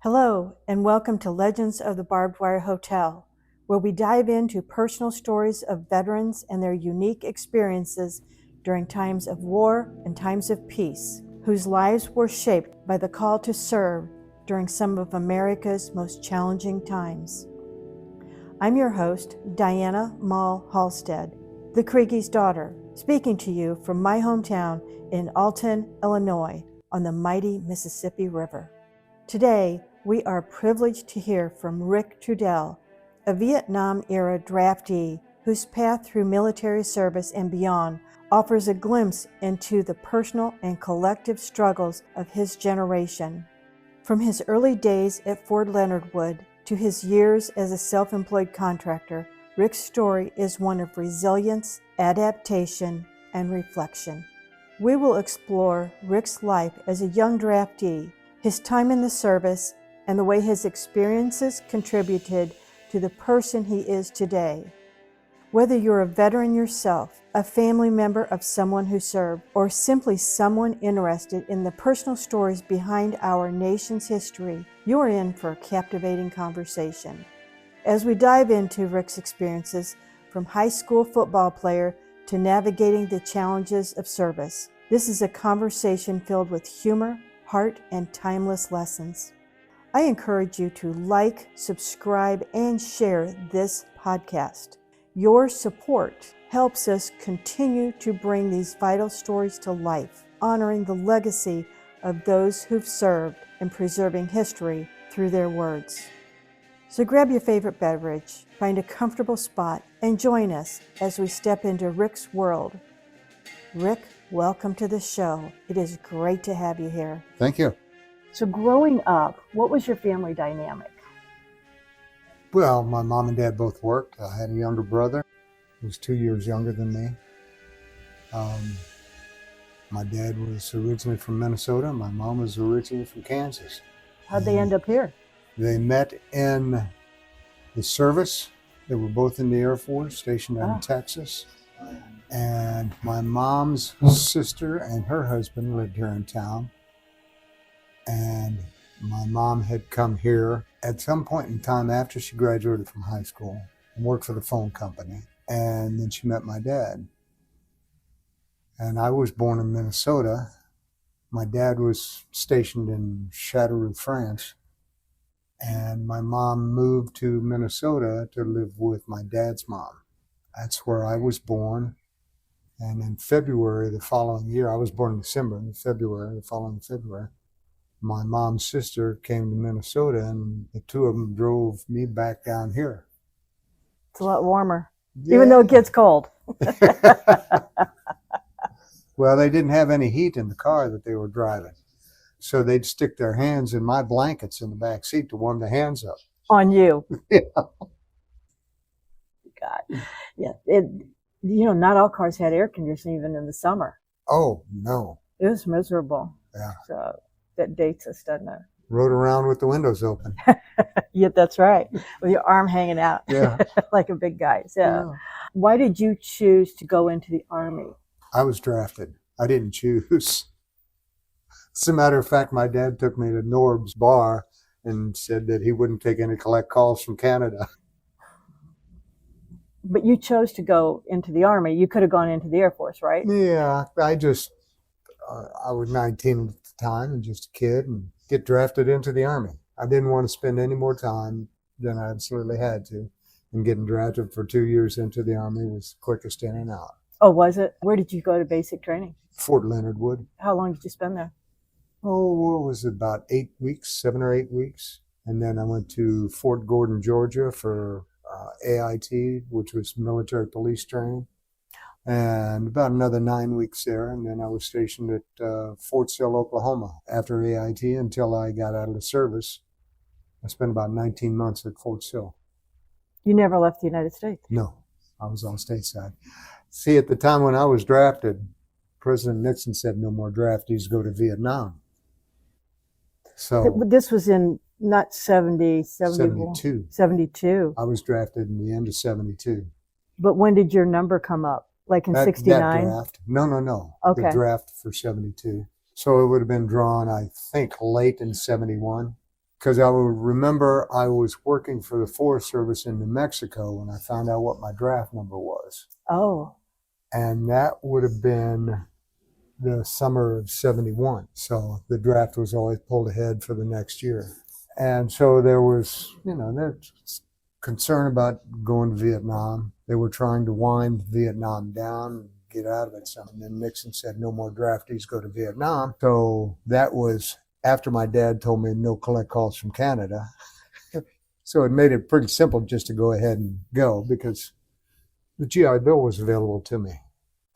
Hello, and welcome to Legends of the Barbed Wire Hotel, where we dive into personal stories of veterans and their unique experiences during times of war and times of peace, whose lives were shaped by the call to serve during some of America's most challenging times. I'm your host, Diana Mall Halstead, the Kriege's daughter, speaking to you from my hometown in Alton, Illinois, on the mighty Mississippi River. Today, we are privileged to hear from Rick Trudell, a Vietnam-era draftee whose path through military service and beyond offers a glimpse into the personal and collective struggles of his generation. From his early days at Fort Leonard Wood to his years as a self-employed contractor, Rick's story is one of resilience, adaptation, and reflection. We will explore Rick's life as a young draftee, his time in the service, and the way his experiences contributed to the person he is today. Whether you're a veteran yourself, a family member of someone who served, or simply someone interested in the personal stories behind our nation's history, you're in for a captivating conversation. As we dive into Rick's experiences, from high school football player to navigating the challenges of service, this is a conversation filled with humor, heart, and timeless lessons. I encourage you to like, subscribe, and share this podcast. Your support helps us continue to bring these vital stories to life, honoring the legacy of those who've served and preserving history through their words. So grab your favorite beverage, find a comfortable spot, and join us as we step into Rick's world. Rick, welcome to the show. It is great to have you here. Thank you. So growing up, what was your family dynamic? Well, my mom and dad both worked. I had a younger brother who was 2 years younger than me. My dad was originally from Minnesota. My mom was originally from Kansas. How'd they end up here? They met in the service. They were both in the Air Force, stationed in Texas. And my mom's sister and her husband lived here in town. And my mom had come here at some point in time after she graduated from high school and worked for the phone company. And then she met my dad. And I was born in Minnesota. My dad was stationed in Châteauroux, France. And my mom moved to Minnesota to live with my dad's mom. That's where I was born. And in February the following year, I was born in December, in February, the following February, my mom's sister came to Minnesota, and the two of them drove me back down here. It's a lot warmer, even though it gets cold. Well, they didn't have any heat in the car that they were driving. So they'd stick their hands in my blankets in the back seat to warm their hands up. On you. Yeah. God. Yeah. Not all cars had air conditioning even in the summer. Oh, no. It was miserable. Yeah. So that dates us, doesn't it? Rode around with the windows open. Yeah, that's right. With your arm hanging out. Yeah. Like a big guy. Yeah. Why did you choose to go into the Army? I was drafted. I didn't choose. As a matter of fact, my dad took me to Norb's bar and said that he wouldn't take any collect calls from Canada. But you chose to go into the Army. You could have gone into the Air Force, right? Yeah, I was 19 at the time and just a kid and get drafted into the Army. I didn't want to spend any more time than I absolutely had to. And getting drafted for 2 years into the Army was the quickest in and out. Oh, was it? Where did you go to basic training? Fort Leonard Wood. How long did you spend there? Oh, what was it, about 8 weeks, 7 or 8 weeks. And then I went to Fort Gordon, Georgia for AIT, which was military police training. And about another 9 weeks there. And then I was stationed at Fort Sill, Oklahoma after AIT until I got out of the service. I spent about 19 months at Fort Sill. You never left the United States? No, I was on stateside. See, at the time when I was drafted, President Nixon said no more draftees go to Vietnam. So this was in not 70, 72. 72. I was drafted in the end of 72. But when did your number come up? Like in 69? That draft. No. Okay. The draft for 72. So it would have been drawn, I think, late in 71. because I would remember I was working for the Forest Service in New Mexico when I found out what my draft number was. Oh, And that would have been the summer of 71. So the draft was always pulled ahead for the next year. And so there was, there's concern about going to Vietnam. They were trying to wind Vietnam down and get out of it some. And then Nixon said, no more draftees go to Vietnam. So that was after my dad told me no collect calls from Canada. So it made it pretty simple just to go ahead and go because the GI Bill was available to me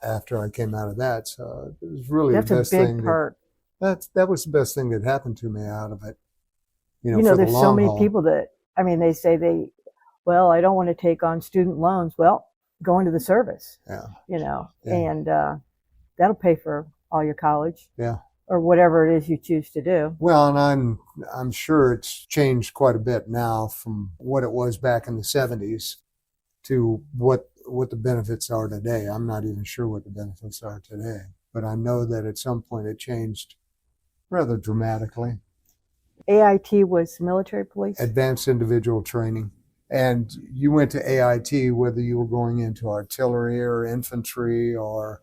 after I came out of that. So it was really that's the a best big thing. perk. That was the best thing that happened to me out of it. For There's the so long many haul. people that, they say I don't want to take on student loans. Well, go into the service, Yeah. and that'll pay for all your college. Yeah. Or whatever it is you choose to do. Well, and I'm sure it's changed quite a bit now from what it was back in the 70s to what the benefits are today. I'm not even sure what the benefits are today, but I know that at some point it changed rather dramatically. AIT was military police? Advanced Individual Training. And you went to AIT whether you were going into artillery or infantry or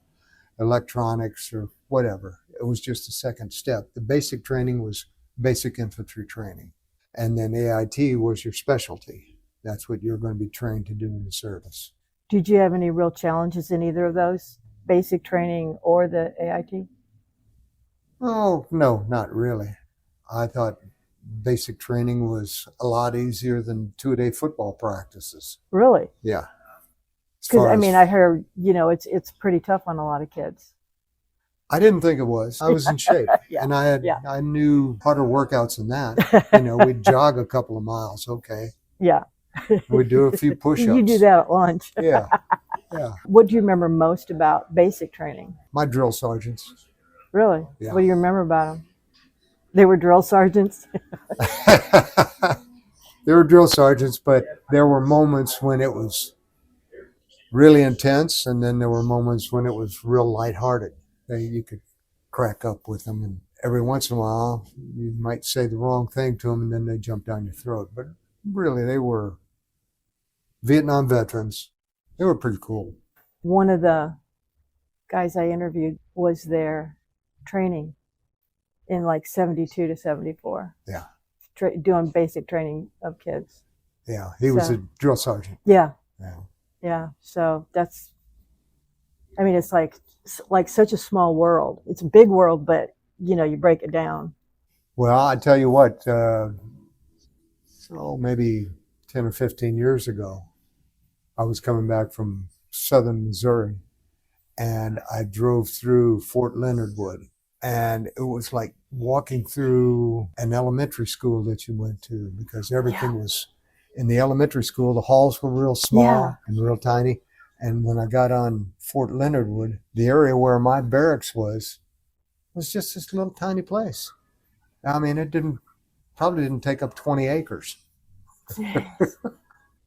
electronics or whatever. It was just a second step. The basic training was basic infantry training. And then AIT was your specialty. That's what you're going to be trained to do in the service. Did you have any real challenges in either of those, basic training or the AIT? Oh, no, not really. I thought basic training was a lot easier than two-a-day football practices. Really? Yeah. Because I heard, it's pretty tough on a lot of kids. I didn't think it was. I was in shape. Yeah. And I knew harder workouts than that. We'd jog a couple of miles. Okay. Yeah. We'd do a few push-ups. You do that at lunch. Yeah. What do you remember most about basic training? My drill sergeants. Really? Yeah. What do you remember about them? They were drill sergeants? They were drill sergeants, but there were moments when it was really intense, and then there were moments when it was real lighthearted. You could crack up with them, and every once in a while, you might say the wrong thing to them, and then they jump down your throat. But really, they were Vietnam veterans. They were pretty cool. One of the guys I interviewed was their training in like 72 to 74. Yeah. Doing basic training of kids. Yeah, he was a drill sergeant. Yeah. Yeah. Yeah. So that's, it's like such a small world. It's a big world, but you break it down. Well, I tell you what, maybe 10 or 15 years ago, I was coming back from southern Missouri, and I drove through Fort Leonard Wood, and it was like walking through an elementary school that you went to, because everything was in the elementary school. The halls were real small and real tiny. And when I got on Fort Leonard Wood, the area where my barracks was just this little tiny place. It probably didn't take up 20 acres.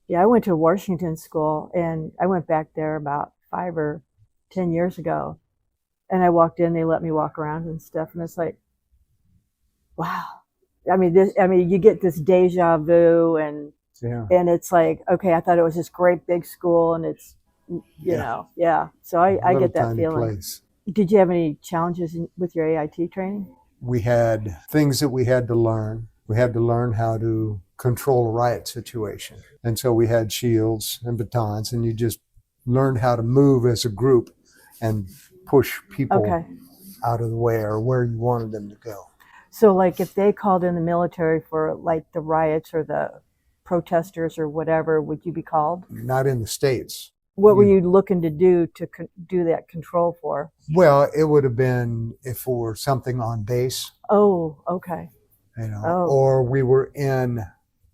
Yeah, I went to Washington school, and I went back there about 5 or 10 years ago. And I walked in, they let me walk around and stuff. And it's like, wow. You get this deja vu, and it's like, okay, I thought it was this great big school, and it's, So I get that feeling. Place. Did you have any challenges with your AIT training? We had things that we had to learn. We had to learn how to control a riot situation. And so we had shields and batons, and you just learned how to move as a group and push people out of the way or where you wanted them to go. So like if they called in the military for like the riots or the protesters or whatever, would you be called? Not in the States. What were you looking to do do that control for? Well, it would have been if it were something on base. Oh, okay. Or we were in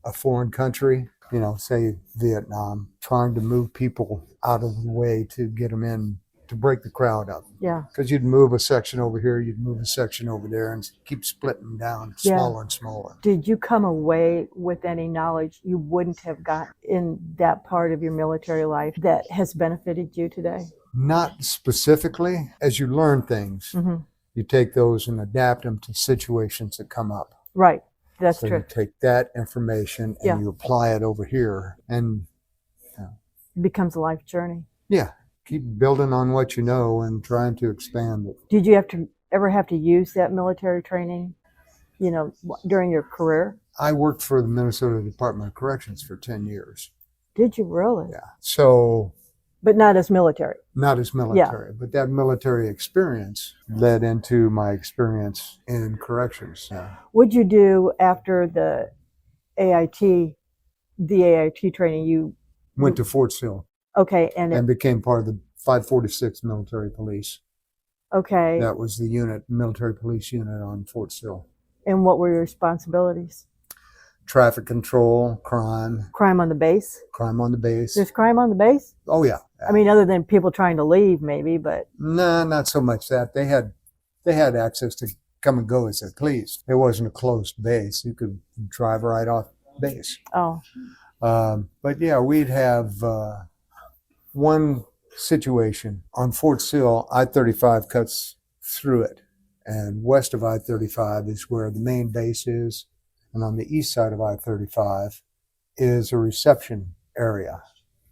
a foreign country, say Vietnam, trying to move people out of the way to get them in to break the crowd up. Yeah. Because you'd move a section over here, you'd move a section over there, and keep splitting them down smaller and smaller. Did you come away with any knowledge you wouldn't have got in that part of your military life that has benefited you today? Not specifically. As you learn things, you take those and adapt them to situations that come up. Right. That's So true. you take that information and Yeah. you apply it over here, and It becomes a life journey. yeah, keep building on what you know and trying to expand it. Did you ever have to use that military training, during your career? I worked for the Minnesota Department of Corrections for 10 years. Did you really? Yeah. So But not as military. not as military, but that military experience led into my experience in corrections. Yeah. What'd you do after the AIT, training? You Went to Fort Sill okay, and became part of the 546 Military Police. okay, That was the unit, military police unit on Fort Sill. and what were your responsibilities? Traffic control, crime Crime on the base? on the base. There's crime on the base? Oh yeah. I mean, other than people trying to leave, maybe, but No, not so much that. They had access to come and go as they pleased. It wasn't a closed base. You could drive right off base. oh, But yeah, we'd have one situation on Fort Sill. I-35 cuts through it, and west of I-35 is where the main base is, and on the east side of I-35 is a reception area.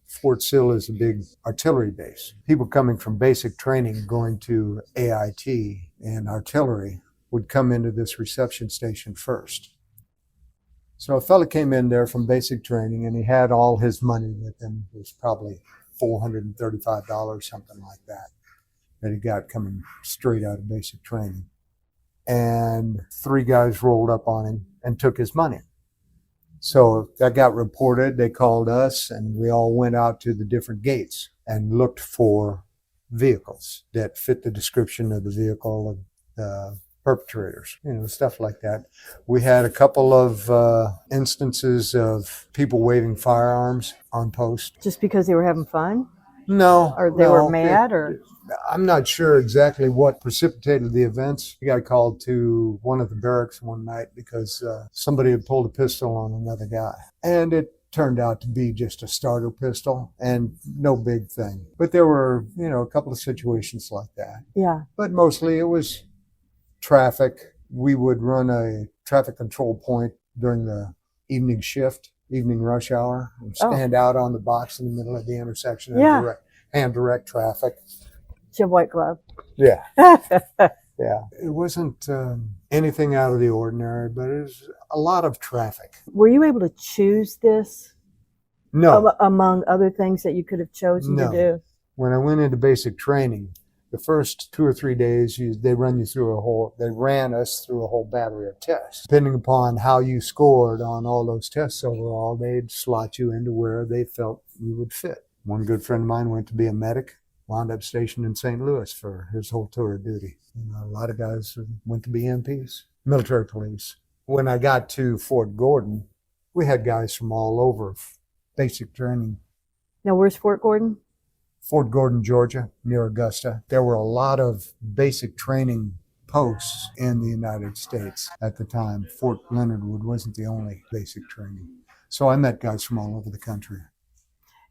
Fort Sill is a big artillery base. People coming from basic training going to AIT in artillery would come into this reception station first. So a fella came in there from basic training, and he had all his money with him. It was probably $435, something like that he got coming straight out of basic training. And 3 guys rolled up on him and took his money. So that got reported. They called us, and we all went out to the different gates and looked for vehicles that fit the description of the vehicle of the perpetrators, stuff like that. We had a couple of instances of people waving firearms on post. just because they were having fun? No. Or they were mad, or? I'm not sure exactly what precipitated the events. We got called to one of the barracks one night because somebody had pulled a pistol on another guy. And it turned out to be just a starter pistol and no big thing. But there were, a couple of situations like that. Yeah. But mostly it was traffic. We would run a traffic control point during the evening shift, evening rush hour, and stand out on the box in the middle of the intersection and direct traffic. Did you have white glove? Yeah. Yeah. It wasn't anything out of the ordinary, but it was a lot of traffic. Were you able to choose this? No. Among other things that you could have chosen to do? When I went into basic training, the first 2 or 3 days, they ran us through a whole battery of tests. Depending upon how you scored on all those tests overall, they'd slot you into where they felt you would fit. One good friend of mine went to be a medic, wound up stationed in St. Louis for his whole tour of duty. A lot of guys went to be MPs, military police. When I got to Fort Gordon, we had guys from all over basic training. Now, where's Fort Gordon? Fort Gordon, Georgia, near Augusta. There were a lot of basic training posts in the United States at the time. Fort Leonard Wood wasn't the only basic training. So I met guys from all over the country.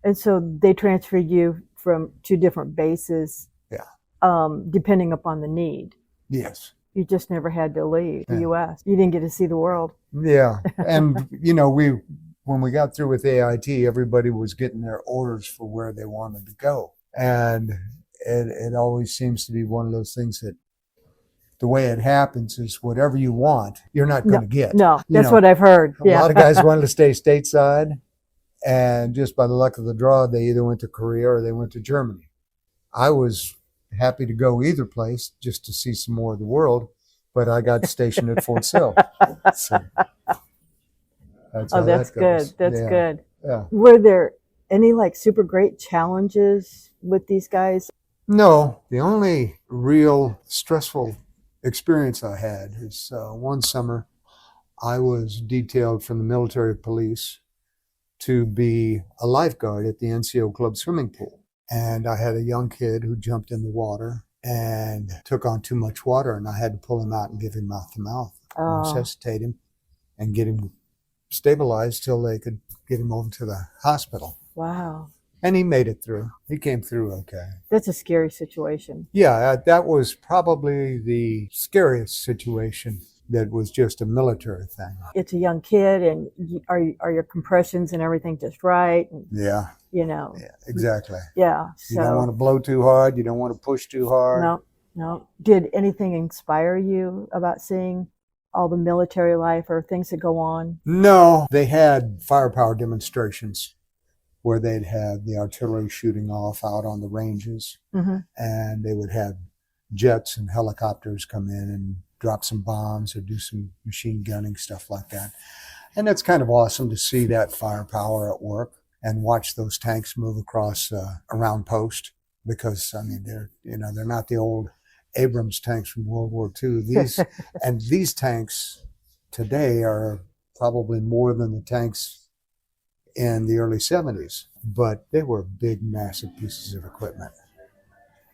And so they transferred you from 2 different bases, depending upon the need. Yes. You just never had to leave the U.S. You didn't get to see the world. Yeah. And, when we got through with AIT, everybody was getting their orders for where they wanted to go. And it always seems to be one of those things that the way it happens is whatever you want, you're not going to get. No, that's what I've heard. A lot of guys wanted to stay stateside, and just by the luck of the draw, they either went to Korea or they went to Germany. I was happy to go either place just to see some more of the world, but I got stationed at Fort Sill. So that's good. That's good. Yeah. Were there any super great challenges with these guys? No, the only real stressful experience I had is one summer I was detailed from the military police to be a lifeguard at the NCO club swimming pool. And I had a young kid who jumped in the water and took on too much water, and I had to pull him out and give him mouth to mouth, resuscitate him and get him stabilized till they could get him over to the hospital. Wow. And he made it through. He came through okay. That's a scary situation. Yeah, that was probably the scariest situation that was just a military thing. It's a young kid, and are your compressions and everything just right? And, Yeah. Yeah, Exactly. Yeah. You don't want to blow too hard. You don't want to push too hard. No. Did anything inspire you about seeing all the military life or things that go on? No, they had firepower demonstrations where they'd have the artillery shooting off out on the ranges, and they would have jets and helicopters come in and drop some bombs or do some machine gunning, stuff like that. And it's kind of awesome to see that firepower at work and watch those tanks move across a round post, because I mean they're not the old Abrams tanks from World War II. These tanks today are probably more than the tanks in the early 70s, but they were big, massive pieces of equipment.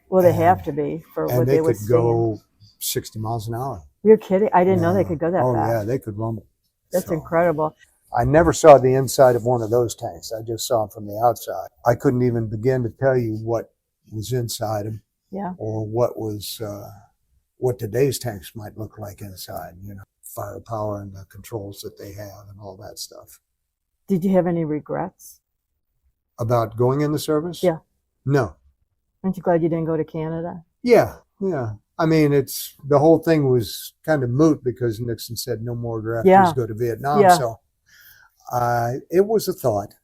Well, they have to be for what they would could go 60 miles an hour. You're kidding? I didn't know they could go that fast. Oh yeah, they could rumble. That's incredible. I never saw the inside of one of those tanks. I just saw them from the outside. I couldn't even begin to tell you what was inside them. Yeah. Or what today's tanks might look like inside, firepower and the controls that they have and all that stuff. Did you have any regrets? About going in the service? Yeah. No. Aren't you glad you didn't go to Canada? Yeah. I mean, the whole thing was kind of moot because Nixon said no more draftees go to Vietnam. Yeah. So it was a thought.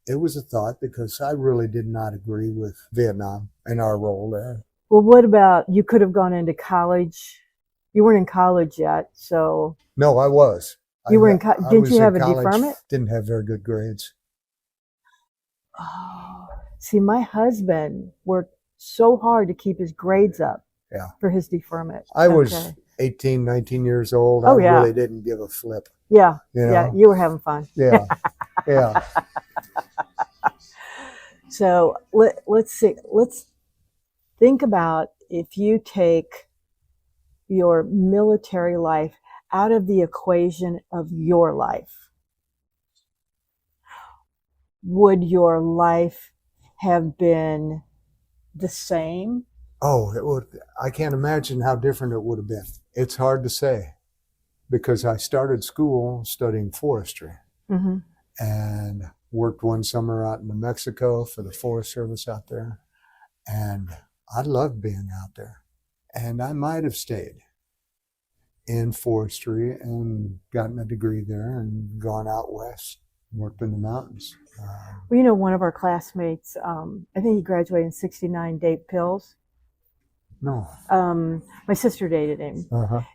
It was a thought because I really did not agree with Vietnam and our role there. Well, what about, you could have gone into college. You weren't in college yet, so. No, I was. You were in college. Didn't you have a deferment? Didn't have very good grades. Oh, see, my husband worked so hard to keep his grades up for his deferment. I was 18, 19 years old. Oh, I really didn't give a flip. Yeah, you were having fun. Yeah, yeah. So let's see. Let's think about if you take your military life out of the equation of your life. Would your life have been the same? Oh, it would. I can't imagine how different it would have been. It's hard to say because I started school studying forestry and worked one summer out in New Mexico for the Forest Service out there. And I loved being out there. And I might have stayed in forestry and gotten a degree there and gone out west, worked in the mountains. Well, one of our classmates, I think he graduated in '69, Dave Pills. No. My sister dated him.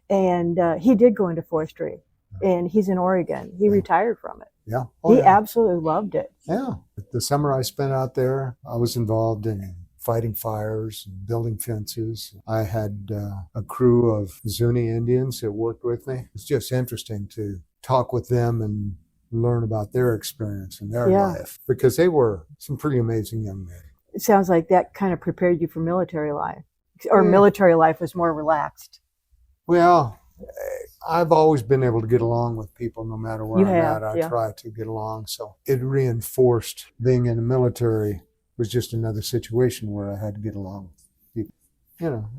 And he did go into forestry. And he's in Oregon. He retired from it. Yeah. He absolutely loved it. Yeah. The summer I spent out there, I was involved in fighting fires and building fences. I had a crew of Zuni Indians that worked with me. It's just interesting to talk with them and learn about their experience and their life, because they were some pretty amazing young men. It sounds like that kind of prepared you for military life, or military life was more relaxed. Well, I've always been able to get along with people no matter where I'm at. I try to get along. So it reinforced being in the military was just another situation where I had to get along with people,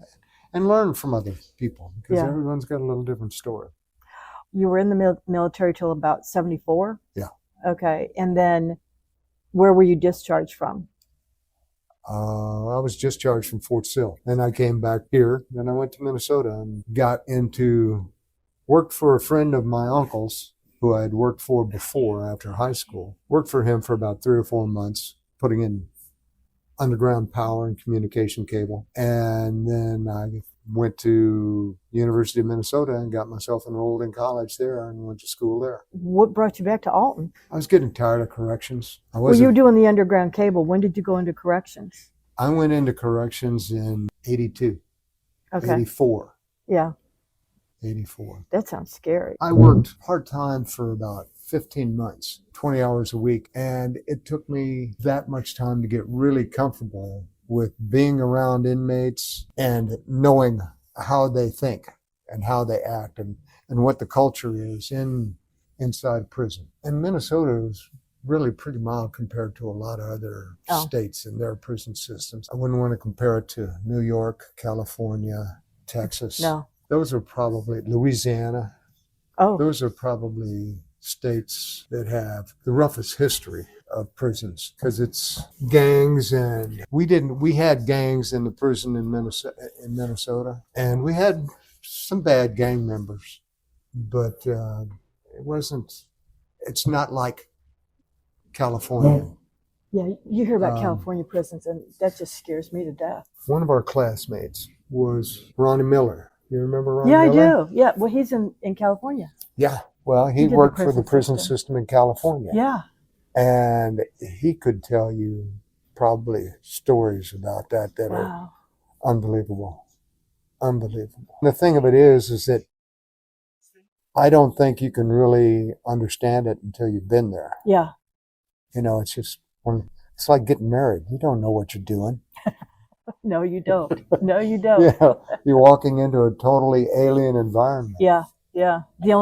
and learn from other people because everyone's got a little different story. You were in the military till about 74? Yeah. Okay. And then where were you discharged from? I was discharged from Fort Sill. Then I came back here. Then I went to Minnesota and worked for a friend of my uncle's who I had worked for before after high school. Worked for him for about 3 or 4 months, putting in underground power and communication cable. And then I went to University of Minnesota and got myself enrolled in college there and went to school there. What brought you back to Alton? I was getting tired of corrections. Well, you were doing the underground cable. When did you go into corrections? I went into corrections in 82. Okay. 84. Yeah. 84. That sounds scary. I worked part-time for about 15 months, 20 hours a week. And it took me that much time to get really comfortable with being around inmates and knowing how they think and how they act and what the culture is inside prison. And Minnesota is really pretty mild compared to a lot of other states and their prison systems. I wouldn't want to compare it to New York, California, Texas. No. Those are probably Louisiana. Oh, Those are probably states that have the roughest history of prisons because it's gangs, and we had gangs in the prison in Minnesota, and we had some bad gang members, but it's not like California. yeah. You hear about Um, California prisons, and that just scares me to death. One of our classmates was Ronnie Miller. You remember Ronnie Yeah, I Miller? do. Yeah, well, he's in California. Yeah. Well, he did the worked for the prison prison system. system in California. Yeah. And he could tell you probably stories about that are Wow. unbelievable. Unbelievable. The thing of it is that I don't think you can really understand it until you've been there. Yeah. You know, it's like getting married. You don't know what you're doing. No, you don't. No, you don't. Yeah, you're walking into a totally alien environment. Yeah. Yeah. The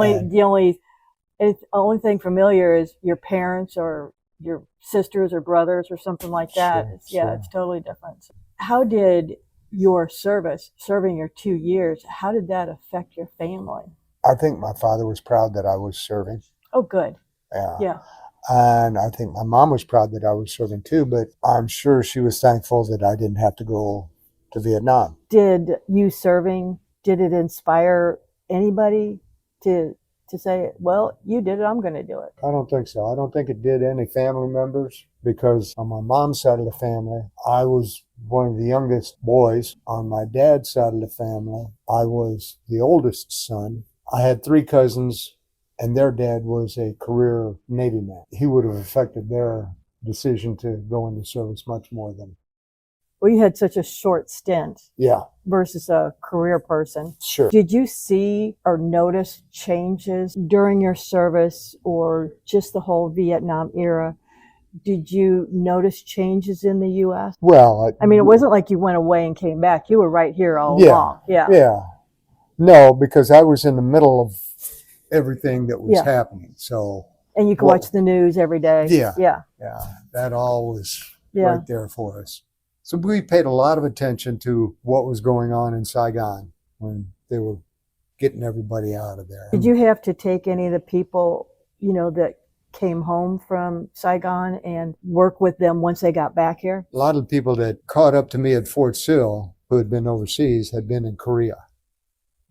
only thing familiar is your parents or your sisters or brothers or something like that. Sure. It's totally different. How did your serving your 2 years, how did that affect your family? I think my father was proud that I was serving. Oh, good. Yeah. Yeah. And I think my mom was proud that I was serving too, but I'm sure she was thankful that I didn't have to go to Vietnam. Did you serving, did it inspire anybody to say, well, you did it, I'm going to do it? I don't think so. I don't think it did any family members because on my mom's side of the family, I was one of the youngest boys. On my dad's side of the family, I was the oldest son. I had 3 cousins, and their dad was a career Navy man. He would have affected their decision to go into service much more than. Well, you had such a short stint. Yeah. Versus a career person. Sure. Did you see or notice changes during your service or just the whole Vietnam era? Did you notice changes in the U.S.? Well, I mean, it wasn't like you went away and came back. You were right here all along. Yeah. Yeah. No, because I was in the middle of everything that was happening. So. And you could watch the news every day. Yeah. Yeah. Yeah. That all was right there for us. So we paid a lot of attention to what was going on in Saigon when they were getting everybody out of there. Did you have to take any of the people, that came home from Saigon and work with them once they got back here? A lot of the people that caught up to me at Fort Sill who had been overseas had been in Korea.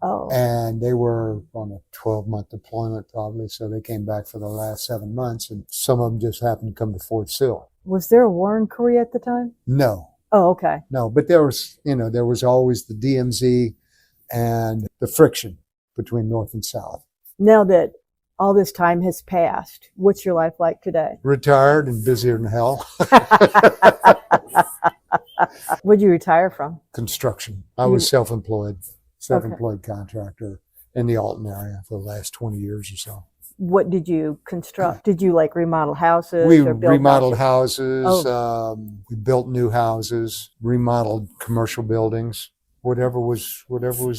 Oh. And they were on a 12-month deployment probably, so they came back for the last 7 months, and some of them just happened to come to Fort Sill. Was there a war in Korea at the time? No. Oh, okay. No, but there was always the DMZ and the friction between North and South. Now that all this time has passed, what's your life like today? Retired and busier than hell. What'd you retire from? Construction. I was self-employed contractor in the Alton area for the last 20 years or so. What did you construct? Did you remodel houses? We or build remodeled houses. Oh. We built new houses, remodeled commercial buildings. Whatever was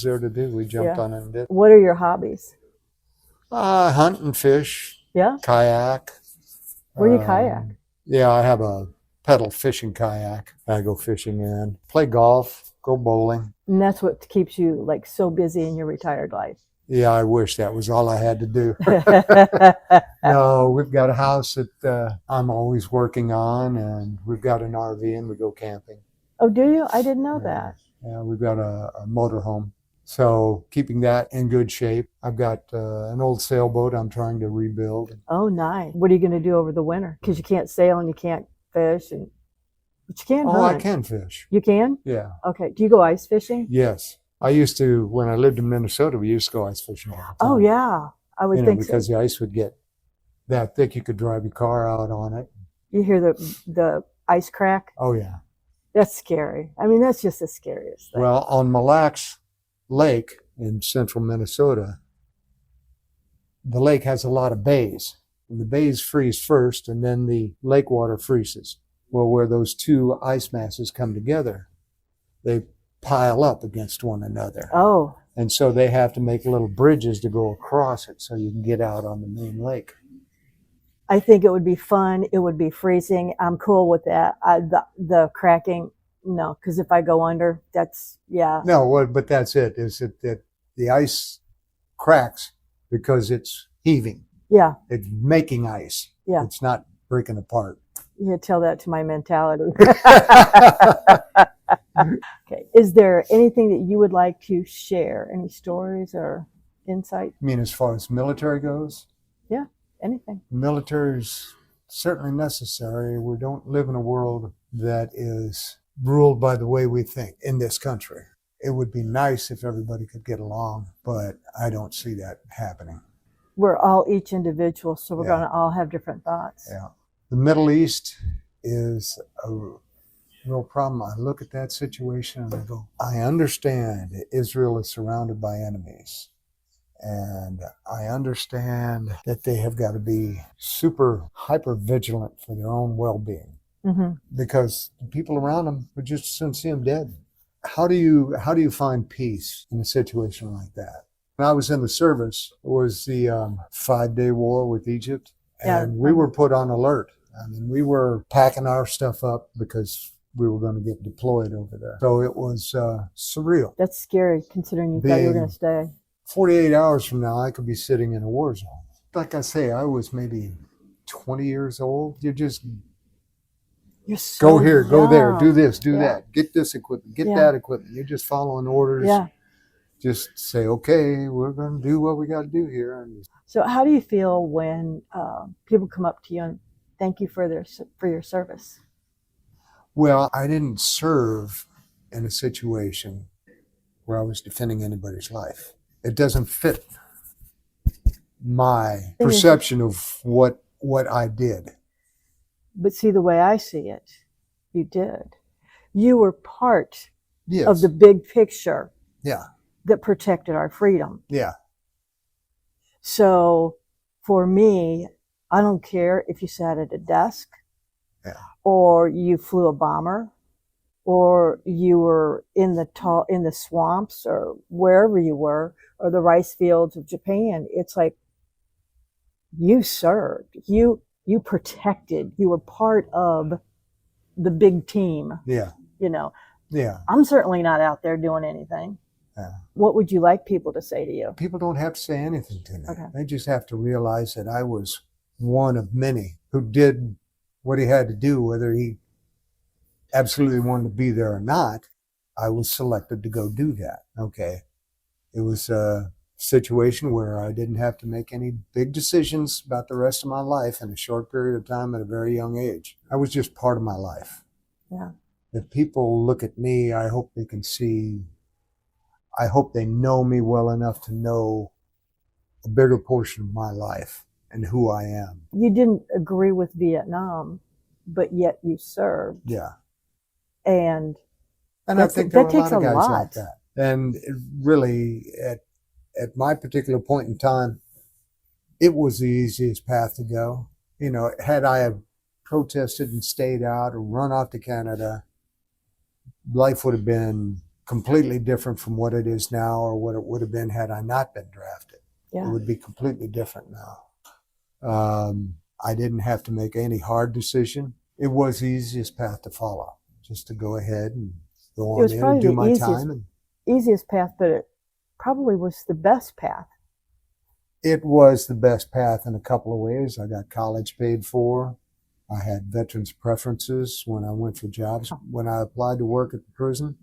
there to do, we jumped on it and did. What are your hobbies? Hunt and fish. Yeah. Kayak. Where do you kayak? Yeah, I have a pedal fishing kayak. I go fishing in. Play golf. Go bowling. And that's what keeps you so busy in your retired life. Yeah, I wish that was all I had to do. No, we've got a house that I'm always working on, and we've got an RV, and we go camping. Oh, do you? I didn't know that. Yeah, we've got a motorhome. So keeping that in good shape. I've got an old sailboat I'm trying to rebuild. Oh, nice. What are you going to do over the winter? Because you can't sail and you can't fish, but you can hunt. Oh, I can fish. You can? Yeah. Okay. Do you go ice fishing? Yes. I used to, when I lived in Minnesota, we used to go ice fishing all the time. Oh, yeah. I would think because the ice would get that thick, you could drive your car out on it. You hear the ice crack? Oh, yeah. That's scary. I mean, that's just the scariest thing. Well, on Mille Lacs Lake in central Minnesota, the lake has a lot of bays. And the bays freeze first, and then the lake water freezes. Well, where those two ice masses come together, they pile up against one another. Oh. And so they have to make little bridges to go across it so you can get out on the main lake. I think it would be fun. It would be freezing. I'm cool with that. The cracking, no, because if I go under, that's, yeah. No, but that's it, is that the ice cracks because it's heaving. Yeah. It's making ice. Yeah. It's not breaking apart. You tell that to my mentality. Okay. Is there anything that you would like to share? Any stories or insight? I mean, as far as military goes? Yeah, anything. Military is certainly necessary. We don't live in a world that is ruled by the way we think in this country. It would be nice if everybody could get along, but I don't see that happening. We're all each individual, so we're Yeah. going to all have different thoughts. Yeah. The Middle East is a real problem. I look at that situation and I go, I understand Israel is surrounded by enemies. And I understand that they have got to be super hyper vigilant for their own well-being, because the people around them would just as soon see them dead. How do you find peace in a situation like that? When I was in the service, it was the 5-day war with Egypt, and we were put on alert. I mean, we were packing our stuff up because we were going to get deployed over there. So it was surreal. That's scary, considering you thought you were going to stay. 48 hours from now, I could be sitting in a war zone. Like I say, I was maybe 20 years old. You're so go here, young. Go there, do this, do that, get this equipment, get that equipment. You're just following orders. Yeah. Just say, okay, we're going to do what we got to do here. So how do you feel when people come up to you and thank you for your service? Well, I didn't serve in a situation where I was defending anybody's life. It doesn't fit my perception of what I did. But see, the way I see it, you did. You were part of the big picture that protected our freedom. Yeah. So for me, I don't care if you sat at a desk or you flew a bomber or you were in the swamps or wherever you were, or the rice fields of Japan. It's like you served, you protected, you were part of the big team. Yeah. You know. Yeah. I'm certainly not out there doing anything. Yeah. What would you like people to say to you? People don't have to say anything to me. Okay. They just have to realize that I was one of many who did what he had to do, whether he absolutely wanted to be there or not. I was selected to go do that. Okay. It was a situation where I didn't have to make any big decisions about the rest of my life in a short period of time at a very young age. I was just part of my life. Yeah. If people look at me, I hope they can see, I hope they know me well enough to know a bigger portion of my life and who I am. You didn't agree with Vietnam, but yet you served. Yeah. And I think there are a lot of guys like that. And it really, at my particular point in time, it was the easiest path to go. You know, had I have protested and stayed out or run off to Canada, life would have been completely different from what it is now, or what it would have been had I not been drafted. Yeah. It would be completely different now. I didn't have to make any hard decision. It was the easiest path to follow, just to go ahead and go on in and do my time. Easiest path, but it probably was the best path. It was the best path in a couple of ways. I got college paid for. I had veterans preferences when I went for jobs. When I applied to work at the prison,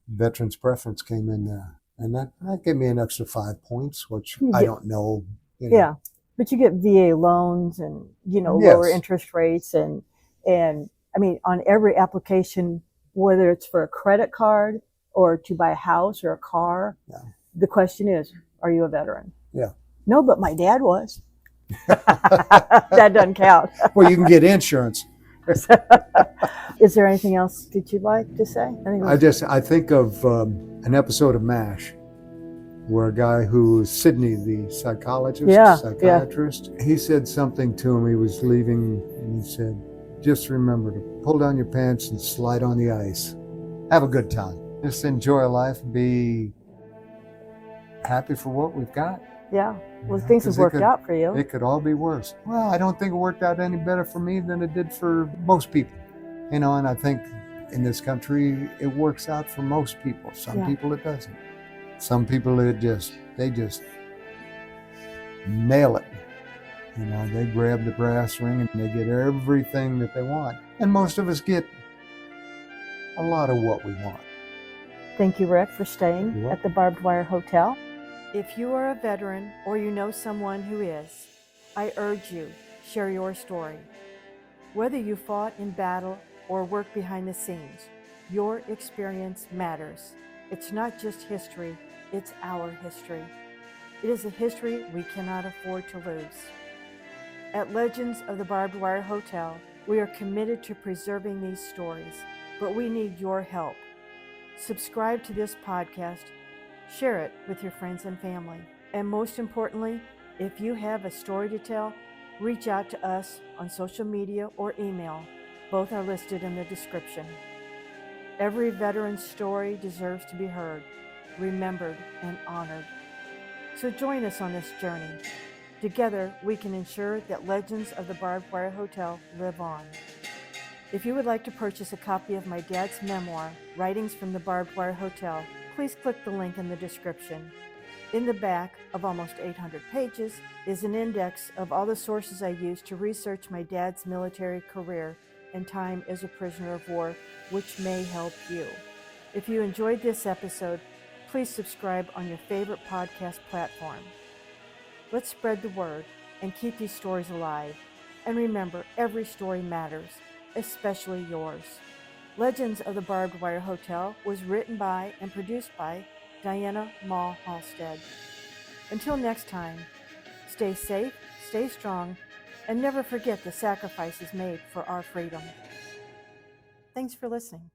veterans preference came in there. And that gave me an extra 5 points, which I don't know. Yeah, but you get VA loans and, lower interest rates. And I mean, on every application, whether it's for a credit card or to buy a house or a car, the question is, are you a veteran? Yeah. No, but my dad was. That doesn't count. Well, you can get insurance. Is there anything else that you'd like to say? I think of an episode of MASH where a guy who's Sidney, the psychiatrist, he said something to him. He was leaving and he said, just remember to pull down your pants and slide on the ice. Have a good time. Just enjoy life and be happy for what we've got. Yeah. Well, things have worked out for you. It could all be worse. Well, I don't think it worked out any better for me than it did for most people. And I think in this country, it works out for most people. Some people it doesn't. Some people they just nail it. You know, they grab the brass ring and they get everything that they want. And most of us get a lot of what we want. Thank you, Rick, for staying You're at the Barbed Wire Hotel. If you are a veteran or you know someone who is, I urge you, share your story. Whether you fought in battle or work behind the scenes, your experience matters. It's not just history, it's our history. It is a history we cannot afford to lose. At Legends of the Barbed Wire Hotel, we are committed to preserving these stories, but we need your help. Subscribe to this podcast, share it with your friends and family, and most importantly, if you have a story to tell, reach out to us on social media or email. Both are listed in the description. Every veteran's story deserves to be heard, remembered, and honored. So join us on this journey. Together, we can ensure that Legends of the Barbed Wire Hotel live on. If you would like to purchase a copy of my dad's memoir, Writings from the Barbed Wire Hotel, please click the link in the description. In the back of almost 800 pages is an index of all the sources I used to research my dad's military career and time as a prisoner of war, which may help you. If you enjoyed this episode, please subscribe on your favorite podcast platform. Let's spread the word and keep these stories alive. And remember, every story matters, especially yours. Legends of the Barbed Wire Hotel was written by and produced by Diana Mall Halstead. Until next time, stay safe, stay strong, and never forget the sacrifices made for our freedom. Thanks for listening.